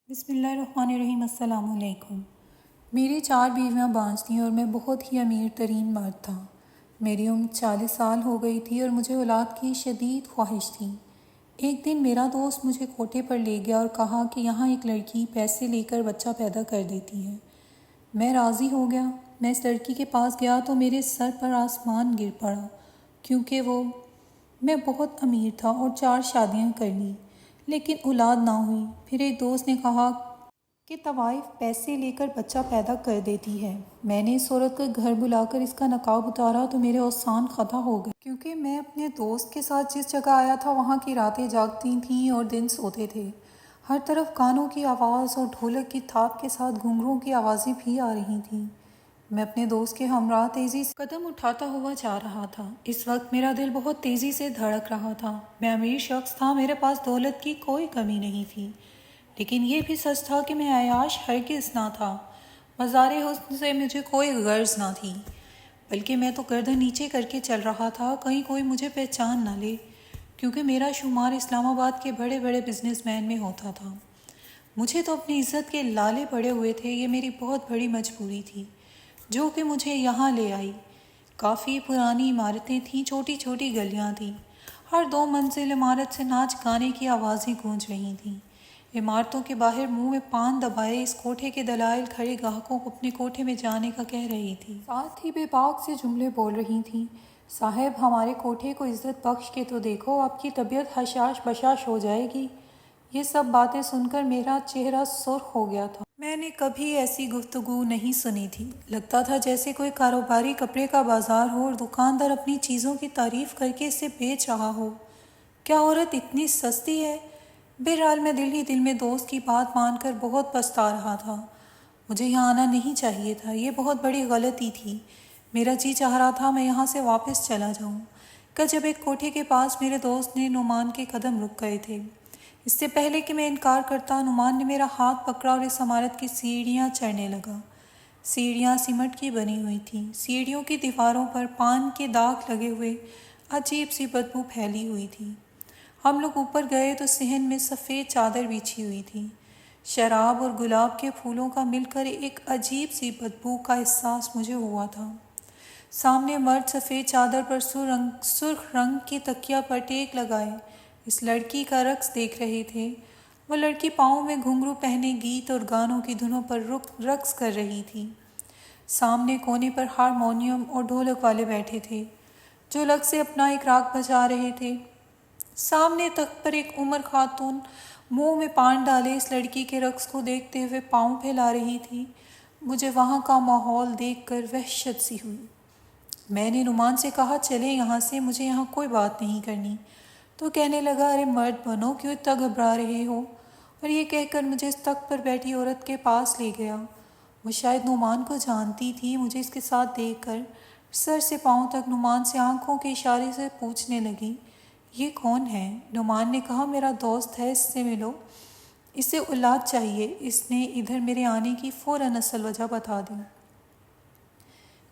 بسم اللہ الرحمن الرحیم۔ السلام علیکم۔ میری 4 بیویاں بانجھ تھیں اور میں بہت ہی امیر ترین مرد تھا۔ میری عمر 40 سال ہو گئی تھی اور مجھے اولاد کی شدید خواہش تھی۔ ایک دن میرا دوست مجھے کوٹھے پر لے گیا اور کہا کہ یہاں ایک لڑکی پیسے لے کر بچہ پیدا کر دیتی ہے۔ میں راضی ہو گیا۔ میں اس لڑکی کے پاس گیا تو میرے سر پر آسمان گر پڑا، کیونکہ میں بہت امیر تھا اور 4 شادیاں کر لیں، لیکن اولاد نہ ہوئی۔ پھر ایک دوست نے کہا کہ طوائف پیسے لے کر بچہ پیدا کر دیتی ہے۔ میں نے اس عورت کو گھر بلا کر اس کا نقاب اتارا تو میرے اوزان خطا ہو گئے، کیونکہ میں اپنے دوست کے ساتھ جس جگہ آیا تھا وہاں کی راتیں جاگتی تھیں اور دن سوتے تھے۔ ہر طرف گانوں کی آواز اور ڈھولک کی تھاپ کے ساتھ گھنگروں کی آوازیں بھی آ رہی تھیں۔ میں اپنے دوست کے ہمراہ تیزی سے قدم اٹھاتا ہوا جا رہا تھا۔ اس وقت میرا دل بہت تیزی سے دھڑک رہا تھا۔ میں امیر شخص تھا، میرے پاس دولت کی کوئی کمی نہیں تھی، لیکن یہ بھی سچ تھا کہ میں عیاش ہرگز نہ تھا۔ مزار حسن سے مجھے کوئی غرض نہ تھی، بلکہ میں تو گردن نیچے کر کے چل رہا تھا، کہیں کوئی مجھے پہچان نہ لے، کیونکہ میرا شمار اسلام آباد کے بڑے بڑے بزنس مین میں ہوتا تھا۔ مجھے تو اپنی عزت کے لالے پڑے ہوئے تھے۔ یہ میری بہت بڑی مجبوری تھی جو کہ مجھے یہاں لے آئی۔ کافی پرانی عمارتیں تھیں، چھوٹی چھوٹی گلیاں تھیں۔ ہر 2 منزل عمارت سے ناچ گانے کی آوازیں گونج رہی تھیں۔ عمارتوں کے باہر منہ میں پان دبائے اس کوٹھے کے دلائل کھڑے گاہکوں کو اپنے کوٹھے میں جانے کا کہہ رہی تھی، ساتھ ہی بے باک سے جملے بول رہی تھیں۔ صاحب، ہمارے کوٹھے کو عزت بخش کے تو دیکھو، آپ کی طبیعت حشاش بشاش ہو جائے گی۔ یہ سب باتیں سن کر میرا چہرہ سرخ ہو گیا تھا۔ میں نے کبھی ایسی گفتگو نہیں سنی تھی۔ لگتا تھا جیسے کوئی کاروباری کپڑے کا بازار ہو اور دکاندار اپنی چیزوں کی تعریف کر کے اسے بیچ رہا ہو۔ کیا عورت اتنی سستی ہے؟ بہرحال میں دل ہی دل میں دوست کی بات مان کر بہت پچھتا رہا تھا۔ مجھے یہاں آنا نہیں چاہیے تھا، یہ بہت بڑی غلطی تھی۔ میرا جی چاہ رہا تھا میں یہاں سے واپس چلا جاؤں کہ جب ایک کوٹھے کے پاس میرے دوست نے نعمان کے قدم رک گئے تھے۔ اس سے پہلے کہ میں انکار کرتا، نعمان نے میرا ہاتھ پکڑا اور اس عمارت کی سیڑھیاں چڑھنے لگا۔ سیڑھیاں سیمنٹ کی بنی ہوئی تھیں۔ سیڑھیوں کی دیواروں پر پان کے داغ لگے ہوئے عجیب سی بدبو پھیلی ہوئی تھی۔ ہم لوگ اوپر گئے تو صحن میں سفید چادر بچھی ہوئی تھی۔ شراب اور گلاب کے پھولوں کا مل کر ایک عجیب سی بدبو کا احساس مجھے ہوا تھا۔ سامنے مرد سفید چادر پر سرخ رنگ کی تکیہ پر ٹیک لگائے اس لڑکی کا رقص دیکھ رہے تھے۔ وہ لڑکی پاؤں میں گھنگرو پہنے گیت اور گانوں کی دھنوں پر رقص کر رہی تھی۔ سامنے کونے پر ہارمونیم اور ڈھولک والے بیٹھے تھے جو الگ سے اپنا ایک راگ بجا رہے تھے۔ سامنے تخت پر ایک عمر خاتون منہ میں پان ڈالے اس لڑکی کے رقص کو دیکھتے ہوئے پاؤں پھیلا رہی تھی۔ مجھے وہاں کا ماحول دیکھ کر وحشت سی ہوئی۔ میں نے نعمان سے کہا، چلے یہاں سے، مجھے یہاں کوئی بات نہیں کرنی۔ تو کہنے لگا، ارے مرد بنو، کیوں اتنا گھبرا رہے ہو؟ اور یہ کہہ کر مجھے اس تخت پر بیٹھی عورت کے پاس لے گیا۔ وہ شاید نعمان کو جانتی تھی۔ مجھے اس کے ساتھ دیکھ کر سر سے پاؤں تک نعمان سے آنکھوں کے اشارے سے پوچھنے لگی، یہ کون ہے؟ نعمان نے کہا، میرا دوست ہے، اس سے ملو، اسے اولاد چاہیے۔ اس نے ادھر میرے آنے کی فوراً اصل وجہ بتا دی۔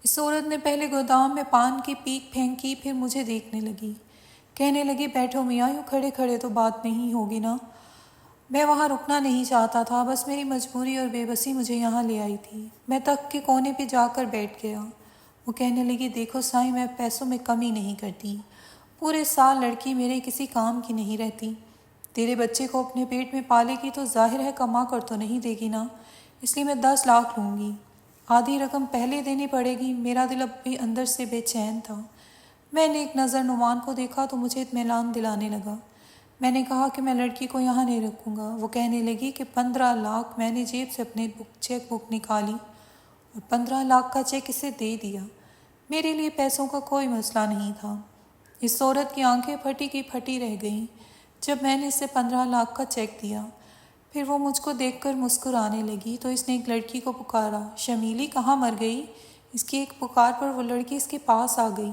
اس عورت نے پہلے گودام میں پان کی پیک پھینکی، پھر مجھے دیکھنے لگی، کہنے لگی، بیٹھو میاں، یوں کھڑے کھڑے تو بات نہیں ہوگی نا؟ میں وہاں رکنا نہیں چاہتا تھا، بس میری مجبوری اور بے بسی مجھے یہاں لے آئی تھی۔ میں تخت کے کونے پہ جا کر بیٹھ گیا۔ وہ کہنے لگی، دیکھو سائیں، میں پیسوں میں کمی نہیں کرتی، پورے سال لڑکی میرے کسی کام کی نہیں رہتی۔ تیرے بچے کو اپنے پیٹ میں پالے گی تو ظاہر ہے کما کر تو نہیں دے گی نا، اس لیے میں 10 لاکھ لوں گی۔ آدھی رقم پہلے دینی پڑے گی۔ میرا دل اب بھی اندر سے بے چین تھا۔ میں نے ایک نظر نعمان کو دیکھا تو مجھے اطمینان دلانے لگا۔ میں نے کہا کہ میں لڑکی کو یہاں نہیں رکھوں گا۔ وہ کہنے لگی کہ 15 لاکھ۔ میں نے جیب سے اپنے چیک بک نکالی اور 15 لاکھ کا چیک اسے دے دیا۔ میرے لیے پیسوں کا کوئی مسئلہ نہیں تھا۔ اس عورت کی آنکھیں پھٹی کی پھٹی رہ گئیں جب میں نے اسے 15 لاکھ کا چیک دیا۔ پھر وہ مجھ کو دیکھ کر مسکرانے لگی تو اس نے ایک لڑکی کو پکارا، شمیلی کہاں مر گئی؟ اس کی ایک پکار پر وہ لڑکی اس کے پاس آ گئی۔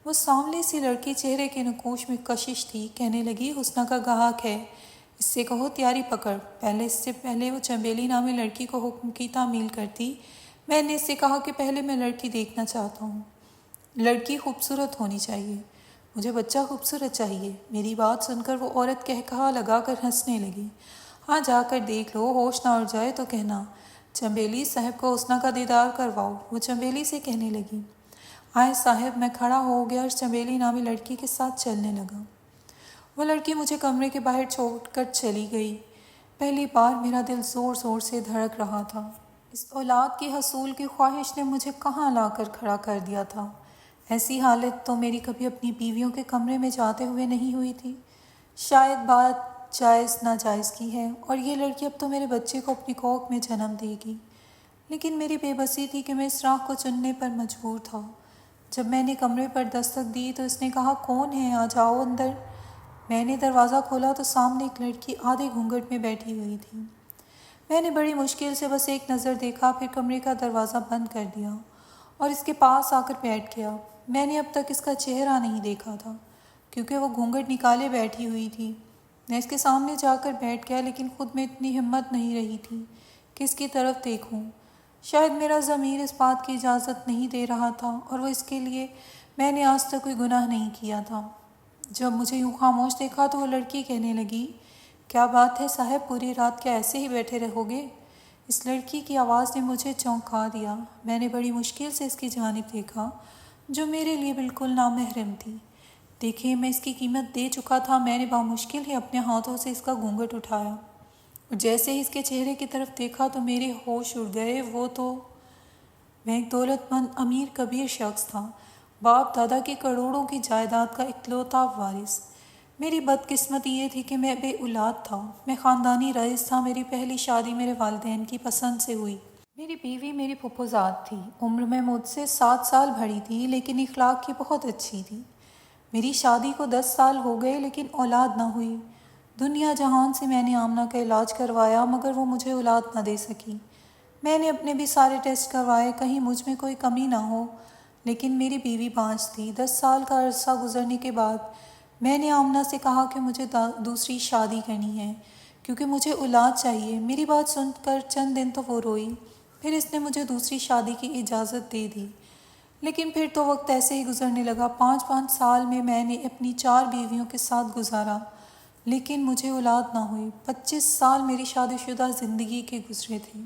وہ سامنے سی لڑکی چہرے کے نقوش میں کشش تھی، کہنے لگی، حسنہ کا گاہک ہے، اس سے کہو تیاری پکڑ۔ اس سے پہلے وہ چنبیلی نامی لڑکی کو حکم کی تعمیل کرتی، میں نے اس سے کہا کہ پہلے میں لڑکی دیکھنا چاہتا ہوں۔ لڑکی خوبصورت ہونی چاہیے، مجھے بچہ خوبصورت چاہیے۔ میری بات سن کر وہ عورت قہقہا لگا کر ہنسنے لگی۔ ہاں جا کر دیکھ لو، ہوش نہ اڑ جائے تو کہنا چنبیلی صاحب کو حسنہ کا دیدار کرواؤ، وہ چنبیلی سے کہنے لگی۔ آئے صاحب، میں کھڑا ہو گیا اور چنبیلی نامی لڑکی کے ساتھ چلنے لگا۔ وہ لڑکی مجھے کمرے کے باہر چھوڑ کر چلی گئی۔ پہلی بار میرا دل زور زور سے دھڑک رہا تھا۔ اس اولاد کی حصول کی خواہش نے مجھے کہاں لا کر کھڑا کر دیا تھا۔ ایسی حالت تو میری کبھی اپنی بیویوں کے کمرے میں جاتے ہوئے نہیں ہوئی تھی۔ شاید بات جائز ناجائز کی ہے، اور یہ لڑکی اب تو میرے بچے کو اپنی کوکھ میں جنم دے گی۔ لیکن میری بے بسی تھی کہ میں اس راہ کو چننے پر مجبور تھا۔ جب میں نے کمرے پر دستک دی تو اس نے کہا، کون ہے؟ آ جاؤ اندر۔ میں نے دروازہ کھولا تو سامنے ایک لڑکی آدھے گھونگھٹ میں بیٹھی ہوئی تھی۔ میں نے بڑی مشکل سے بس ایک نظر دیکھا، پھر کمرے کا دروازہ بند کر دیا اور اس کے پاس آ کر بیٹھ گیا۔ میں نے اب تک اس کا چہرہ نہیں دیکھا تھا، کیونکہ وہ گھونگھٹ نکالے بیٹھی ہوئی تھی۔ میں اس کے سامنے جا کر بیٹھ گیا، لیکن خود میں اتنی ہمت نہیں رہی تھی کہ اس کی طرف دیکھوں۔ شاید میرا ضمیر اس بات کی اجازت نہیں دے رہا تھا، اور وہ اس کے لیے میں نے آج تک کوئی گناہ نہیں کیا تھا۔ جب مجھے یوں خاموش دیکھا تو وہ لڑکی کہنے لگی، کیا بات ہے صاحب، پوری رات کیا ایسے ہی بیٹھے رہو گے؟ اس لڑکی کی آواز نے مجھے چونکا دیا۔ میں نے بڑی مشکل سے اس کی جانب دیکھا، جو میرے لیے بالکل نامحرم تھی۔ دیکھیں، میں اس کی قیمت دے چکا تھا۔ میں نے بامشکل ہی اپنے ہاتھوں سے اس کا گھونگھٹ اٹھایا، اور جیسے ہی اس کے چہرے کی طرف دیکھا تو میرے ہوش اڑ گئے۔ میں ایک دولت مند امیر کبیر شخص تھا، باپ دادا کی کروڑوں کی جائیداد کا اکلوتا وارث۔ میری بدقسمتی یہ تھی کہ میں بے اولاد تھا۔ میں خاندانی رئیس تھا۔ میری پہلی شادی میرے والدین کی پسند سے ہوئی۔ میری بیوی میری پھپھوزاد تھی، عمر میں مجھ سے 7 سال بڑی تھی، لیکن اخلاق کی بہت اچھی تھی۔ میری شادی کو 10 سال ہو گئے، لیکن اولاد نہ ہوئی۔ دنیا جہان سے میں نے آمنہ کا علاج کروایا، مگر وہ مجھے اولاد نہ دے سکی۔ میں نے اپنے بھی سارے ٹیسٹ کروائے، کہیں مجھ میں کوئی کمی نہ ہو، لیکن میری بیوی بانجھ تھی۔ 10 سال کا عرصہ گزرنے کے بعد میں نے آمنہ سے کہا کہ مجھے دوسری شادی کرنی ہے، کیونکہ مجھے اولاد چاہیے۔ میری بات سن کر چند دن تو وہ روئی، پھر اس نے مجھے دوسری شادی کی اجازت دے دی۔ لیکن پھر تو وقت ایسے ہی گزرنے لگا۔ 5 سال میں نے اپنی 4 بیویوں کے ساتھ گزارا، لیکن مجھے اولاد نہ ہوئی۔ 25 سال میری شادی شدہ زندگی کے گزرے تھے۔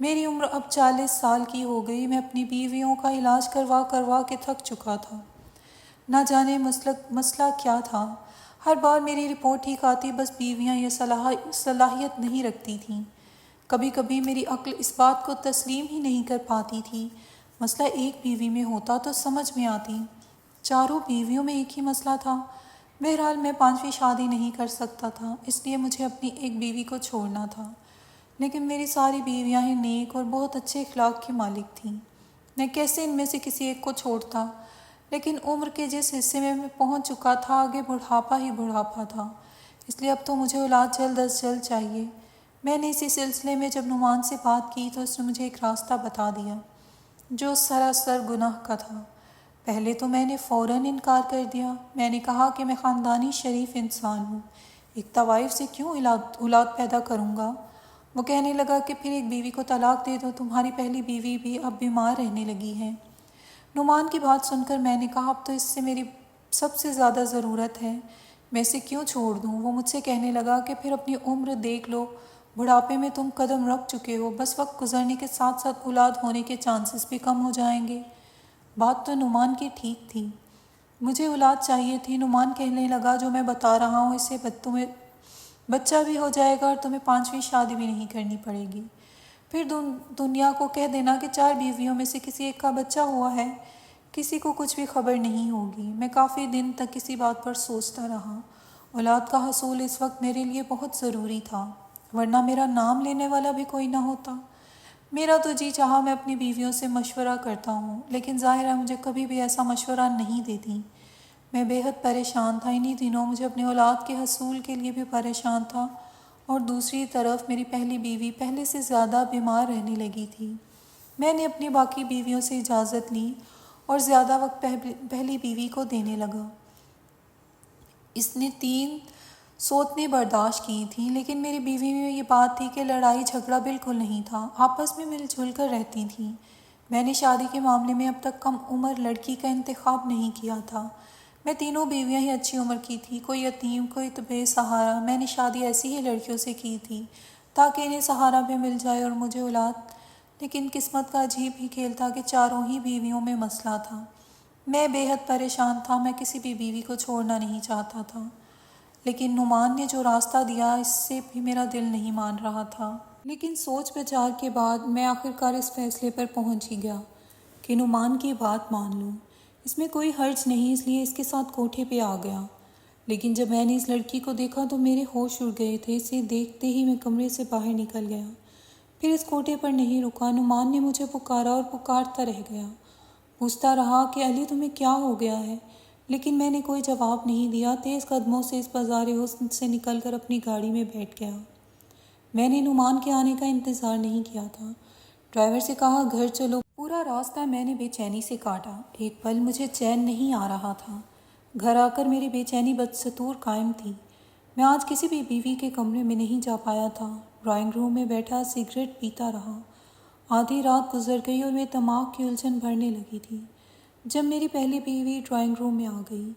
میری عمر اب 40 سال کی ہو گئی۔ میں اپنی بیویوں کا علاج کروا کے تھک چکا تھا۔ نہ جانے مسئلہ کیا تھا۔ ہر بار میری رپورٹ ٹھیک آتی، بس بیویاں یہ صلاحیت نہیں رکھتی تھیں۔ کبھی کبھی میری عقل اس بات کو تسلیم ہی نہیں کر پاتی تھی۔ مسئلہ ایک بیوی میں ہوتا تو سمجھ میں آتی، چاروں بیویوں میں ایک ہی مسئلہ تھا۔ بہرحال میں 5ویں شادی نہیں کر سکتا تھا، اس لیے مجھے اپنی ایک بیوی کو چھوڑنا تھا۔ لیکن میری ساری بیویاں ہی نیک اور بہت اچھے اخلاق کی مالک تھیں۔ میں کیسے ان میں سے کسی ایک کو چھوڑتا؟ لیکن عمر کے جس حصے میں پہنچ چکا تھا، آگے بڑھاپا ہی بڑھاپا تھا، اس لیے اب تو مجھے اولاد جلد از جلد چاہیے۔ میں نے اسی سلسلے میں جب نعمان سے بات کی تو اس نے مجھے ایک راستہ بتا دیا جو سراسر گناہ کا تھا۔ پہلے تو میں نے فوراً انکار کر دیا۔ میں نے کہا کہ میں خاندانی شریف انسان ہوں، ایک طوائف سے کیوں اولاد پیدا کروں گا؟ وہ کہنے لگا کہ پھر ایک بیوی کو طلاق دے دو، تمہاری پہلی بیوی بھی اب بیمار رہنے لگی ہے۔ نعمان کی بات سن کر میں نے کہا، اب تو اس سے میری سب سے زیادہ ضرورت ہے، میں اسے کیوں چھوڑ دوں؟ وہ مجھ سے کہنے لگا کہ پھر اپنی عمر دیکھ لو، بڑھاپے میں تم قدم رکھ چکے ہو، بس وقت گزرنے کے ساتھ ساتھ اولاد ہونے کے چانسز بھی کم ہو جائیں گے۔ بات تو نعمان کی ٹھیک تھی، مجھے اولاد چاہیے تھی۔ نعمان کہنے لگا، جو میں بتا رہا ہوں اس سے تمہیں بچہ بھی ہو جائے گا اور تمہیں 5ویں شادی بھی نہیں کرنی پڑے گی۔ پھر دنیا کو کہہ دینا کہ 4 بیویوں میں سے کسی ایک کا بچہ ہوا ہے، کسی کو کچھ بھی خبر نہیں ہوگی۔ میں کافی دن تک اسی بات پر سوچتا رہا۔ اولاد کا حصول اس وقت میرے لیے بہت ضروری تھا، ورنہ میرا نام لینے والا بھی کوئی نہ ہوتا۔ میرا تو جی چاہا میں اپنی بیویوں سے مشورہ کرتا ہوں، لیکن ظاہر ہے مجھے کبھی بھی ایسا مشورہ نہیں دیتی۔ میں بے حد پریشان تھا۔ انہی دنوں مجھے اپنے اولاد کے حصول کے لیے بھی پریشان تھا، اور دوسری طرف میری پہلی بیوی پہلے سے زیادہ بیمار رہنے لگی تھی۔ میں نے اپنی باقی بیویوں سے اجازت لی اور زیادہ وقت پہلی بیوی کو دینے لگا۔ اس نے 3 سوتنیں برداشت کی تھیں، لیکن میری بیوی میں یہ بات تھی کہ لڑائی جھگڑا بالکل نہیں تھا، آپس میں مل جل کر رہتی تھیں۔ میں نے شادی کے معاملے میں اب تک کم عمر لڑکی کا انتخاب نہیں کیا تھا۔ میں تینوں بیویاں ہی اچھی عمر کی تھی، کوئی یتیم، کوئی بے سہارا۔ میں نے شادی ایسی ہی لڑکیوں سے کی تھی تاکہ انہیں سہارا بھی مل جائے اور مجھے اولاد۔ لیکن قسمت کا عجیب ہی کھیل تھا کہ چاروں ہی بیویوں میں مسئلہ تھا۔ میں بے حد پریشان تھا، میں کسی بھی بیوی کو چھوڑنا نہیں چاہتا تھا، لیکن نعمان نے جو راستہ دیا اس سے بھی میرا دل نہیں مان رہا تھا۔ لیکن سوچ بچار کے بعد میں آخرکار اس فیصلے پر پہنچ ہی گیا کہ نعمان کی بات مان لوں، اس میں کوئی حرج نہیں، اس لیے اس کے ساتھ کوٹھے پہ آ گیا۔ لیکن جب میں نے اس لڑکی کو دیکھا تو میرے ہوش اڑ گئے تھے، اسے دیکھتے ہی میں کمرے سے باہر نکل گیا۔ پھر اس کوٹھے پر نہیں رکا، نعمان نے مجھے پکارا اور پکارتا رہ گیا، پوچھتا رہا کہ علی تمہیں کیا ہو گیا ہے، لیکن میں نے کوئی جواب نہیں دیا۔ تیز قدموں سے اس بازار حسن سے نکل کر اپنی گاڑی میں بیٹھ گیا۔ میں نے نعمان کے آنے کا انتظار نہیں کیا تھا، ڈرائیور سے کہا گھر چلو۔ پورا راستہ میں نے بے چینی سے کاٹا، ایک پل مجھے چین نہیں آ رہا تھا۔ گھر آ کر میری بے چینی بدستور قائم تھی۔ میں آج کسی بھی بیوی کے کمرے میں نہیں جا پایا تھا، ڈرائنگ روم میں بیٹھا سگریٹ پیتا رہا۔ آدھی رات گزر گئی اور میرے دماغ کی الجھن بڑھنے لگی تھی جب میری پہلی بیوی ڈرائنگ روم میں آ گئی۔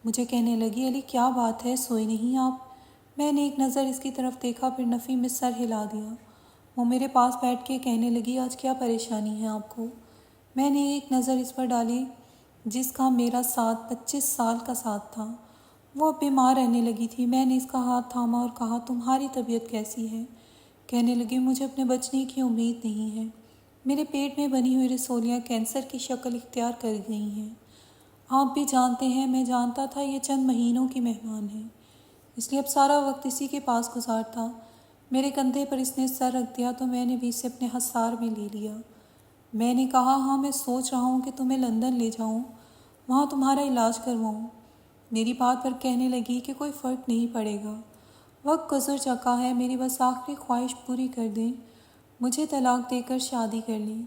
مجھے کہنے لگی علی کیا بات ہے، سوئے نہیں آپ؟ میں نے ایک نظر اس کی طرف دیکھا، پھر نفی میں سر ہلا دیا۔ وہ میرے پاس بیٹھ کے کہنے لگی آج کیا پریشانی ہے آپ کو؟ میں نے ایک نظر اس پر ڈالی جس کا میرا ساتھ 25 سال کا ساتھ تھا۔ وہ اب بیمار رہنے لگی تھی۔ میں نے اس کا ہاتھ تھاما اور کہا تمہاری طبیعت کیسی ہے؟ کہنے لگی مجھے اپنے بچنے کی امید نہیں ہے، میرے پیٹ میں بنی ہوئی رسولیاں کینسر کی شکل اختیار کر گئی ہیں۔ آپ بھی جانتے ہیں، میں جانتا تھا یہ چند مہینوں کی مہمان ہے، اس لیے اب سارا وقت اسی کے پاس گزارتا۔ میرے کندھے پر اس نے سر رکھ دیا تو میں نے بھی اسے اپنے حصار میں لے لیا۔ میں نے کہا ہاں میں سوچ رہا ہوں کہ تمہیں لندن لے جاؤں، وہاں تمہارا علاج کرواؤں۔ میری بات پر کہنے لگی کہ کوئی فرق نہیں پڑے گا، وقت گزر چکا ہے، میری بس آخری خواہش پوری کر دیں، مجھے طلاق دے کر شادی کر لیں۔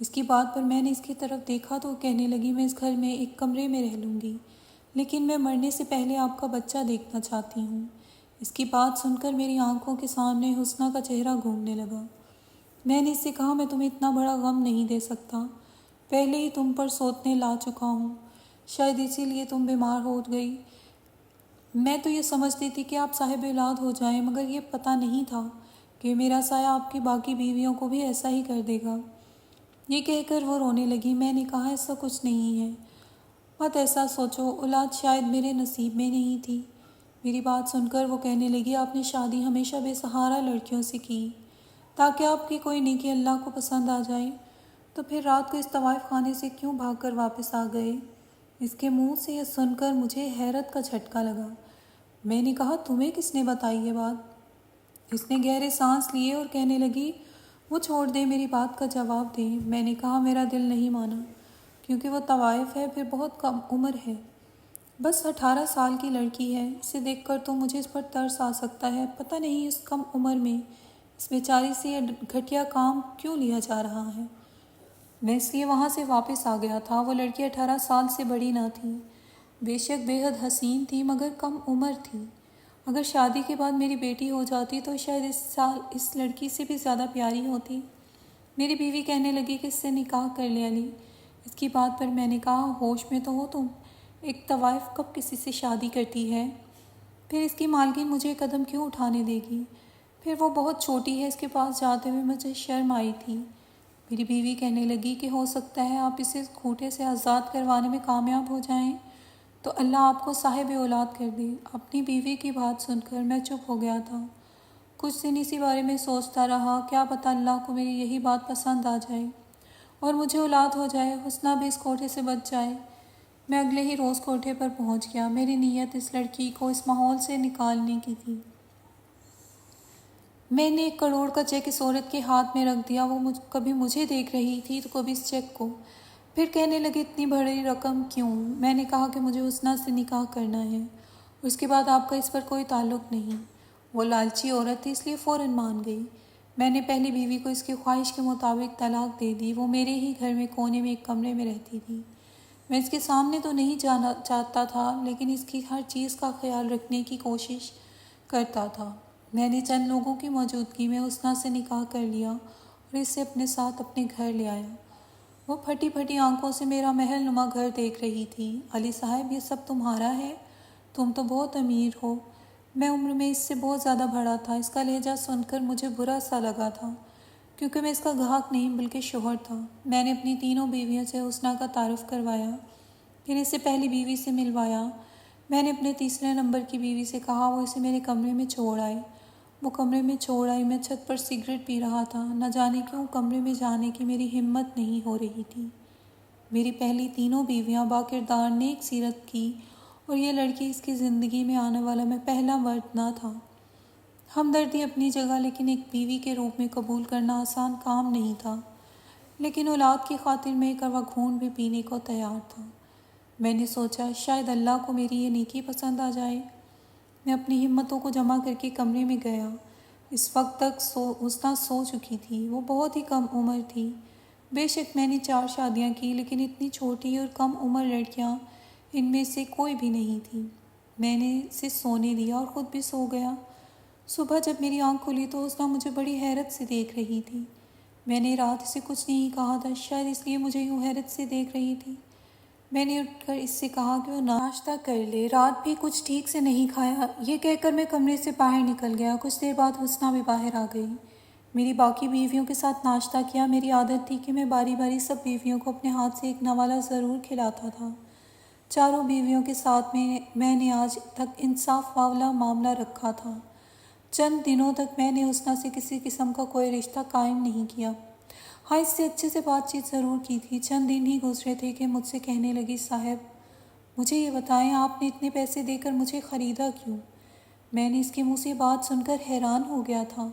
اس کی بات پر میں نے اس کی طرف دیکھا تو وہ کہنے لگی میں اس گھر میں ایک کمرے میں رہ لوں گی، لیکن میں مرنے سے پہلے آپ کا بچہ دیکھنا چاہتی ہوں۔ اس کی بات سن کر میری آنکھوں کے سامنے حسنہ کا چہرہ گھومنے لگا۔ میں نے اس سے کہا میں تمہیں اتنا بڑا غم نہیں دے سکتا، پہلے ہی تم پر سوتنے لا چکا ہوں، شاید اسی لیے تم بیمار ہو گئی۔ میں تو یہ سمجھتی تھی کہ آپ صاحب اولاد ہو جائیں، مگر یہ پتہ نہیں تھا کہ میرا سایہ آپ کی باقی بیویوں کو بھی ایسا ہی کر دے گا۔ یہ کہہ کر وہ رونے لگی۔ میں نے کہا ایسا کچھ نہیں ہے، مت ایسا سوچو، اولاد شاید میرے نصیب میں نہیں تھی۔ میری بات سن کر وہ کہنے لگی آپ نے شادی ہمیشہ بے سہارا لڑکیوں سے کی تاکہ آپ کی کوئی نیکی اللہ کو پسند آ جائے، تو پھر رات کو اس طوائف خانے سے کیوں بھاگ کر واپس آ گئے؟ اس کے منہ سے یہ سن کر مجھے حیرت کا جھٹکا لگا۔ میں نے کہا تمہیں کس نے بتائی یہ بات؟ اس نے گہرے سانس لیے اور کہنے لگی وہ چھوڑ دیں، میری بات کا جواب دیں۔ میں نے کہا میرا دل نہیں مانا، کیونکہ وہ طوائف ہے، پھر بہت کم عمر ہے، بس 18 سال کی لڑکی ہے، اسے دیکھ کر تو مجھے اس پر ترس آ سکتا ہے، پتہ نہیں اس کم عمر میں اس بیچاری سے یہ گھٹیا کام کیوں لیا جا رہا ہے۔ میں اس لیے وہاں سے واپس آ گیا تھا۔ وہ لڑکی 18 سال سے بڑی نہ تھی، بے شک بے حد حسین تھی، مگر کم عمر تھی۔ اگر شادی کے بعد میری بیٹی ہو جاتی تو شاید اس لڑکی سے بھی زیادہ پیاری ہوتی۔ میری بیوی کہنے لگی کہ اس سے نکاح کر لے علی۔ اس کی بات پر میں نے کہا ہوش میں تو ہو تم، ایک طوائف کب کسی سے شادی کرتی ہے؟ پھر اس کی مالکین مجھے قدم کیوں اٹھانے دے گی؟ پھر وہ بہت چھوٹی ہے، اس کے پاس جاتے ہوئے مجھے شرم آئی تھی۔ میری بیوی کہنے لگی کہ ہو سکتا ہے آپ اسے کھوٹے سے آزاد کروانے میں کامیاب ہو جائیں تو اللہ آپ کو صاحب اولاد کر دے۔ اپنی بیوی کی بات سن کر میں چپ ہو گیا تھا، کچھ دن اسی بارے میں سوچتا رہا، کیا پتہ اللہ کو میری یہی بات پسند آ جائے اور مجھے اولاد ہو جائے، حسنہ بھی اس کوٹھے سے بچ جائے۔ میں اگلے ہی روز کوٹھے پر پہنچ گیا۔ میری نیت اس لڑکی کو اس ماحول سے نکالنے کی تھی۔ میں نے 1 کروڑ کا چیک اس عورت کے ہاتھ میں رکھ دیا۔ وہ کبھی مجھے دیکھ رہی تھی تو کبھی اس چیک کو، پھر کہنے لگی اتنی بڑی رقم کیوں؟ میں نے کہا کہ مجھے حسنہ سے نکاح کرنا ہے اور اس کے بعد آپ کا اس پر کوئی تعلق نہیں۔ وہ لالچی عورت تھی، اس لیے فوراً مان گئی۔ میں نے پہلی بیوی کو اس کی خواہش کے مطابق طلاق دے دی۔ وہ میرے ہی گھر میں کونے میں ایک کمرے میں رہتی تھی۔ میں اس کے سامنے تو نہیں جانا چاہتا تھا، لیکن اس کی ہر چیز کا خیال رکھنے کی کوشش کرتا تھا۔ میں نے چند لوگوں کی موجودگی میں حسنہ سے نکاح کر لیا اور اسے اپنے ساتھ اپنے گھر لے آیا۔ وہ پھٹی پھٹی آنکھوں سے میرا محل نما گھر دیکھ رہی تھی۔ علی صاحب، یہ سب تمہارا ہے؟ تم تو بہت امیر ہو۔ میں عمر میں اس سے بہت زیادہ بڑا تھا۔ اس کا لہجہ سن کر مجھے برا سا لگا تھا، کیونکہ میں اس کا گاہک نہیں بلکہ شوہر تھا۔ میں نے اپنی تینوں بیویوں سے حسنہ کا تعارف کروایا، پھر اسے پہلی بیوی سے ملوایا۔ میں نے اپنے تیسرے نمبر کی بیوی سے کہا وہ اسے میرے کمرے میں چھوڑ آئے۔ وہ کمرے میں چھوڑ آئی۔ میں چھت پر سگریٹ پی رہا تھا۔ نہ جانے کیوں کمرے میں جانے کی میری ہمت نہیں ہو رہی تھی۔ میری پہلی تینوں بیویاں باکردار نیک سیرت کی، اور یہ لڑکی اس کی زندگی میں آنے والا میں پہلا مرد نہ تھا۔ ہمدردی اپنی جگہ، لیکن ایک بیوی کے روپ میں قبول کرنا آسان کام نہیں تھا۔ لیکن اولاد کی خاطر میں کڑوا خون بھی پینے کو تیار تھا۔ میں نے سوچا شاید اللہ کو میری یہ نیکی پسند آ جائے۔ میں اپنی ہمتوں کو جمع کر کے کمرے میں گیا۔ اس وقت تک حسنہ سو چکی تھی۔ وہ بہت ہی کم عمر تھی۔ بے شک میں نے 4 شادیاں کی، لیکن اتنی چھوٹی اور کم عمر لڑکیاں ان میں سے کوئی بھی نہیں تھی۔ میں نے اسے سونے دیا اور خود بھی سو گیا۔ صبح جب میری آنکھ کھلی تو حسنہ مجھے بڑی حیرت سے دیکھ رہی تھی۔ میں نے رات اسے کچھ نہیں کہا تھا، شاید اس لیے مجھے یوں حیرت سے دیکھ رہی تھی۔ میں نے اٹھ کر اس سے کہا کہ وہ ناشتہ کر لے، رات بھی کچھ ٹھیک سے نہیں کھایا۔ یہ کہہ کر میں کمرے سے باہر نکل گیا۔ کچھ دیر بعد حسنہ بھی باہر آ گئی۔ میری باقی بیویوں کے ساتھ ناشتہ کیا۔ میری عادت تھی کہ میں باری باری سب بیویوں کو اپنے ہاتھ سے ایک نوالا ضرور کھلاتا تھا۔ چاروں بیویوں کے ساتھ میں نے آج تک انصاف والا معاملہ رکھا تھا۔ چند دنوں تک میں نے حسنہ سے کسی قسم کا کوئی رشتہ قائم نہیں کیا۔ ہاں، اس سے اچھے سے بات چیت ضرور کی تھی۔ چند دن ہی گزرے تھے کہ مجھ سے کہنے لگی، صاحب مجھے یہ بتائیں آپ نے اتنے پیسے دے کر مجھے خریدا کیوں؟ میں نے اس کے منہ سے بات سن کر حیران ہو گیا تھا۔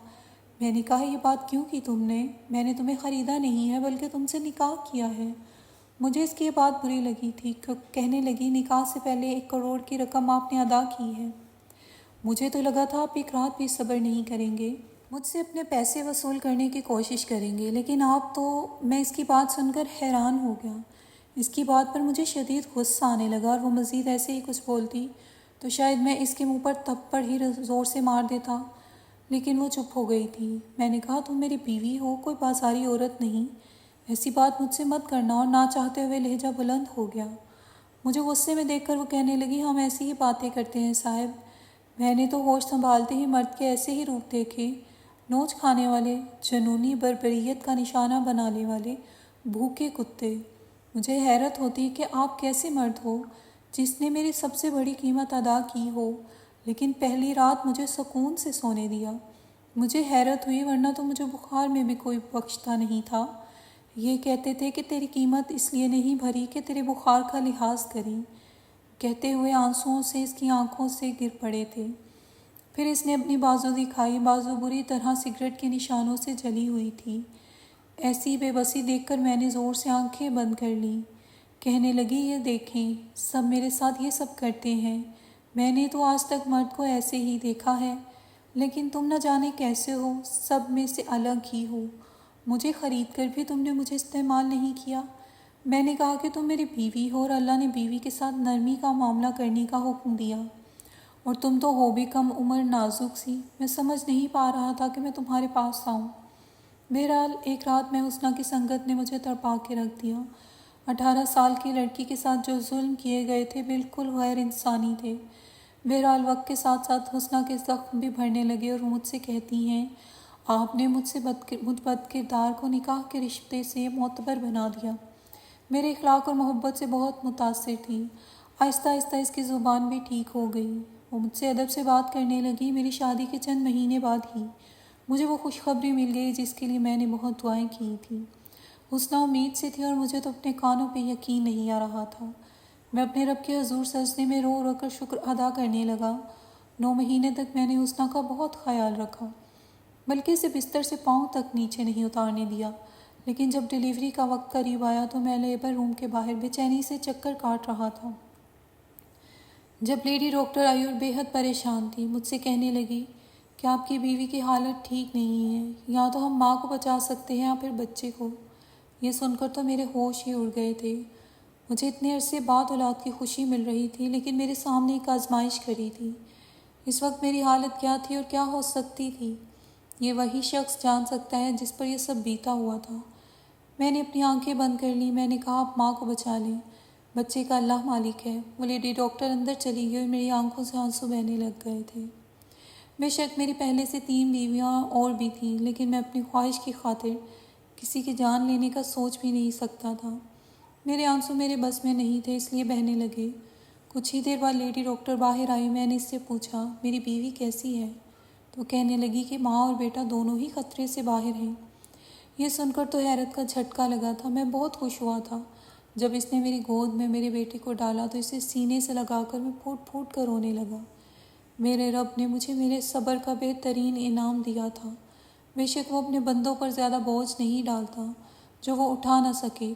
میں نے کہا یہ بات کیوں کی تم نے؟ میں نے تمہیں خریدا نہیں ہے بلکہ تم سے نکاح کیا ہے۔ مجھے اس کی یہ بات بری لگی تھی۔ کہنے لگی، نکاح سے پہلے 1 کروڑ کی رقم آپ نے ادا کی ہے۔ مجھے تو لگا تھا آپ ایک رات بھی صبر نہیں کریں گے، مجھ سے اپنے پیسے وصول کرنے کی کوشش کریں گے، لیکن آپ تو… میں اس کی بات سن کر حیران ہو گیا۔ اس کی بات پر مجھے شدید غصہ آنے لگا، اور وہ مزید ایسے ہی کچھ بولتی تو شاید میں اس کے منہ پر تھپڑ ہی زور سے مار دیتا، لیکن وہ چپ ہو گئی تھی۔ میں نے کہا تم میری بیوی ہو، کوئی بازاری عورت نہیں، ایسی بات مجھ سے مت کرنا، اور نہ چاہتے ہوئے لہجہ بلند ہو گیا۔ مجھے غصے میں دیکھ کر وہ کہنے لگی، ہم ایسی ہی باتیں کرتے ہیں صاحب۔ میں نے تو ہوش سنبھالتے ہی مرد کے ایسے ہی روپ دیکھے، نوچ کھانے والے، جنونی بربریت کا نشانہ بنانے والے بھوکے کتے۔ مجھے حیرت ہوتی کہ آپ کیسے مرد ہو جس نے میری سب سے بڑی قیمت ادا کی ہو، لیکن پہلی رات مجھے سکون سے سونے دیا۔ مجھے حیرت ہوئی، ورنہ تو مجھے بخار میں بھی کوئی بخشتا نہیں تھا۔ یہ کہتے تھے کہ تیری قیمت اس لیے نہیں بھری کہ تیرے بخار کا لحاظ کریں۔ کہتے ہوئے آنسوؤں سے اس کی آنکھوں سے گر پڑے تھے۔ پھر اس نے اپنی بازو دکھائی۔ بازو بری طرح سگریٹ کے نشانوں سے جلی ہوئی تھی۔ ایسی بے بسی دیکھ کر میں نے زور سے آنکھیں بند کر لیں۔ کہنے لگی، یہ دیکھیں، سب میرے ساتھ یہ سب کرتے ہیں۔ میں نے تو آج تک مرد کو ایسے ہی دیکھا ہے، لیکن تم نہ جانے کیسے ہو، سب میں سے الگ ہی ہو۔ مجھے خرید کر بھی تم نے مجھے استعمال نہیں کیا۔ میں نے کہا کہ تم میری بیوی ہو، اور اللہ نے بیوی کے ساتھ نرمی کا معاملہ کرنے کا حکم دیا، اور تم تو ہو بھی کم عمر، نازک سی۔ میں سمجھ نہیں پا رہا تھا کہ میں تمہارے پاس آؤں۔ بہرحال ایک رات میں حسنہ کی سنگت نے مجھے تڑپا کے رکھ دیا۔ 18 سال کی لڑکی کے ساتھ جو ظلم کیے گئے تھے بالکل غیر انسانی تھے۔ بہرحال وقت کے ساتھ ساتھ حسنہ کے زخم بھی بھرنے لگے، اور وہ مجھ سے کہتی ہیں، آپ نے مجھ بد کردار کو نکاح کے رشتے سے معتبر بنا دیا۔ میرے اخلاق اور محبت سے بہت متاثر تھی۔ آہستہ آہستہ اس کی زبان بھی ٹھیک ہو گئی۔ وہ مجھ سے ادب سے بات کرنے لگی۔ میری شادی کے چند مہینے بعد ہی مجھے وہ خوشخبری مل گئی جس کے لیے میں نے بہت دعائیں کی تھیں۔ حسنہ امید سے تھی، اور مجھے تو اپنے کانوں پہ یقین نہیں آ رہا تھا۔ میں اپنے رب کے حضور سجدے میں رو رو کر شکر ادا کرنے لگا۔ 9 مہینے تک میں نے حسنہ کا بہت خیال رکھا، بلکہ اسے بستر سے پاؤں تک نیچے نہیں اتارنے دیا۔ لیکن جب ڈیلیوری کا وقت قریب آیا تو میں لیبر روم کے باہر بے چینی سے چکر کاٹ رہا تھا۔ جب لیڈی ڈاکٹر آئی اور بے حد پریشان تھی، مجھ سے کہنے لگی کہ آپ کی بیوی کی حالت ٹھیک نہیں ہے، یا تو ہم ماں کو بچا سکتے ہیں یا پھر بچے کو۔ یہ سن کر تو میرے ہوش ہی اڑ گئے تھے۔ مجھے اتنے عرصے بعد اولاد کی خوشی مل رہی تھی، لیکن میرے سامنے ایک آزمائش کھڑی تھی۔ اس وقت میری حالت کیا تھی اور کیا ہو سکتی تھی، یہ وہی شخص جان سکتا ہے جس پر یہ سب بیتا ہوا تھا۔ میں نے اپنی آنکھیں بند کر لیں۔ میں نے کہا آپ ماں کو بچا لیں، بچے کا اللہ مالک ہے۔ وہ لیڈی ڈاکٹر اندر چلی گئی اور میری آنکھوں سے آنسو بہنے لگ گئے تھے۔ بے شک میری پہلے سے 3 بیویاں اور بھی تھیں، لیکن میں اپنی خواہش کی خاطر کسی کی جان لینے کا سوچ بھی نہیں سکتا تھا۔ میرے آنسو میرے بس میں نہیں تھے، اس لیے بہنے لگے۔ کچھ ہی دیر بعد لیڈی ڈاکٹر باہر آئی۔ میں نے اس سے پوچھا میری بیوی کیسی ہے؟ تو کہنے لگی کہ ماں اور بیٹا دونوں ہی خطرے سے باہر ہیں۔ یہ سن کر تو حیرت کا جھٹکا لگا تھا۔ میں بہت خوش ہوا تھا جب اس نے میری گود میں میرے بیٹے کو ڈالا تو اسے سینے سے لگا کر میں پھوٹ پھوٹ کر رونے لگا۔ میرے رب نے مجھے میرے صبر کا بہترین انعام دیا تھا۔ بے شک وہ اپنے بندوں پر زیادہ بوجھ نہیں ڈالتا جو وہ اٹھا نہ سکے۔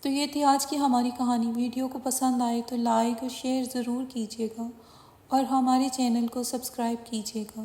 تو یہ تھی آج کی ہماری کہانی۔ ویڈیو کو پسند آئے تو لائک اور شیئر ضرور کیجیے گا اور ہمارے چینل کو سبسکرائب کیجیے گا۔